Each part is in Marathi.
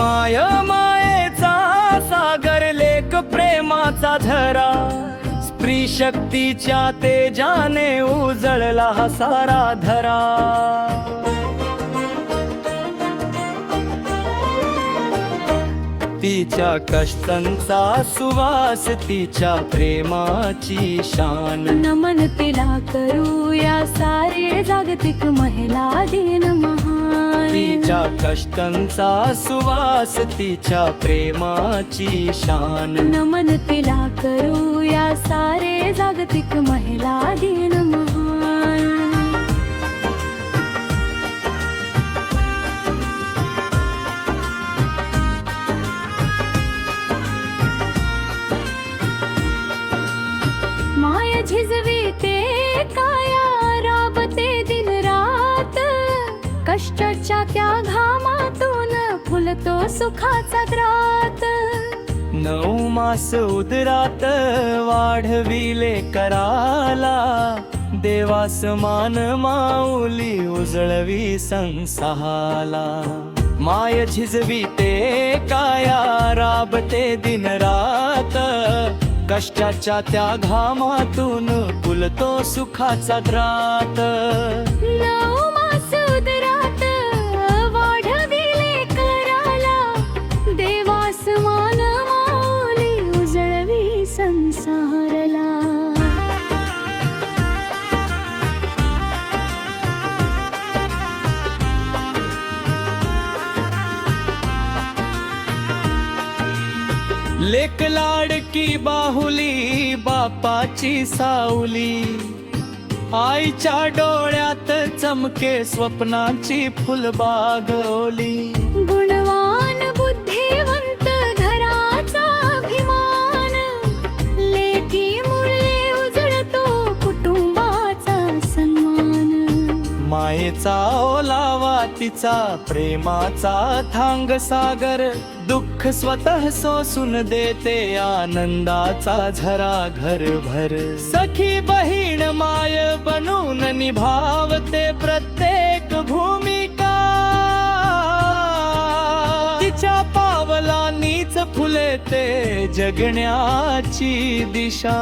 माय मायेचा सागर लेक प्रेमाचा झरा, स्त्री शक्तीच्या तेजाने उजळला हा सारा धरा. तिच्या कष्टांचा सुवास, तिच्या प्रेमाची शान. नमन तिला करूया सारे जागतिक महिला दिन महान. तिच्या कष्टांचा सुवास, तिच्या प्रेमाची शान. नमन तिला करूया सारे जागतिक महिला दिन महान. माय झिजवीते काया, राबते दिन रात. कष्टाच्या त्या घामातून फुलतो सुखाचा द्रात. 9 मास उदरात वाढविले कराला, देवास मान माऊली उजळवी संसाहाला. माय झिजवीते काया, राबते दिन रात. कष्टाच्या त्या घामातून फुलतो सुखाचा द्रात. 9 मास उदरात वाढविले कराला, देवास मान माऊली उजळवी संसारला. लेक लाडकी बाहुली, बापाची सावली. आईच्या डोळ्यात चमके स्वप्नाची फुलबाग ओली. गुणवान बुद्धिवंत घराचा अभिमान, लेकी मुळे उजळतो कुटुंबाचा सन्मान. मायेचा ओलावा, तिचा प्रेमाचा थांग सागर. दुःख स्वतः सोसून देते आनंदाचा झरा घरभर. सखी बहीण माय बनून निभावते प्रत्येक भूमिका. तिच्या पावलांनीच फुलते जगण्याची दिशा.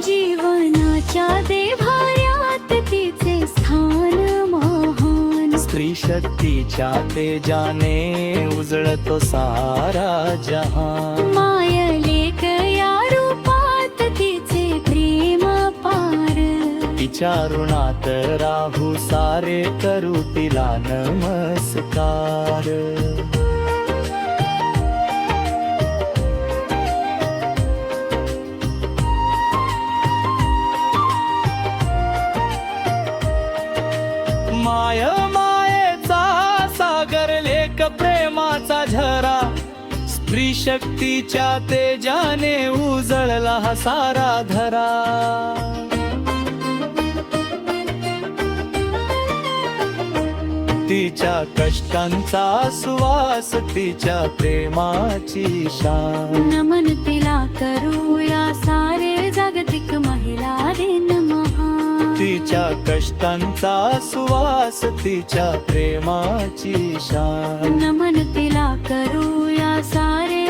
जीवनाच्या देव्हाऱ्यात तिचे स्थान महान. स्त्री शक्तीच्या तेजाने उजळतो सारा जहान. माय लेक या रूपात तिचे प्रेम पार. तिच्या ऋणात राहू सारे, करू तिला नमस्कार. माय मायेचा सागर लेक प्रेमाचा झरा, स्त्री शक्तीच्या तेजाने उजळला हा सारा धरा. तिच्या कष्टांचा सुवास, तिच्या प्रेमाची शान. नमन तिला करूया सारे जागतिक महिला दिन महान. तिच्या कष्टांचा सुवास, तिच्या प्रेमाची शान. नमन तिला करूया सारे